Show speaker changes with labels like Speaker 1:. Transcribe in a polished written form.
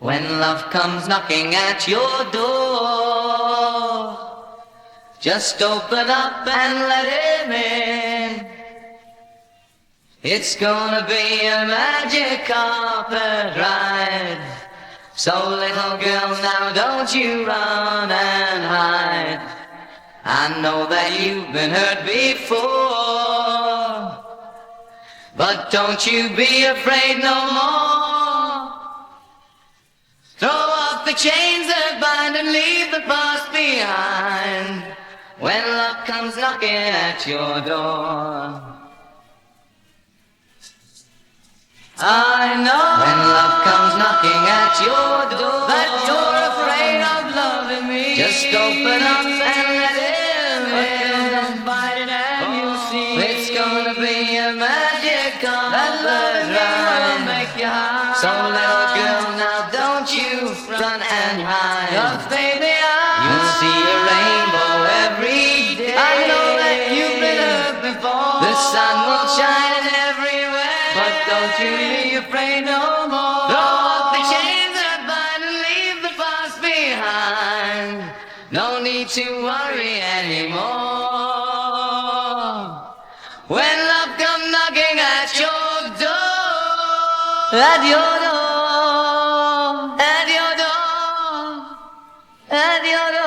Speaker 1: When love comes knocking at your door, just open up and let him in. It's gonna be a magic carpet ride. So little girl, now don't you run and hide. I know that you've been hurt before, but don't you be afraid no more. Throw off the chains that bind and leave the past behind. When love comes knocking at your door, I know when love comes knocking at your door that you're afraid of loving me. Just open up and let him in. And you'll see it's gonna be a magic carpet ride. Make you high. So little girl, now don't you run and hide. 'Cause baby, you'll see a rainbow every day. I know that you've been hurt before. The sun will shine everywhere, but don't you be afraid no more. Throw off the chains that bind and leave the past behind. No need to worry anymore. When love comes knocking at your door, at your door, at your door, at your door.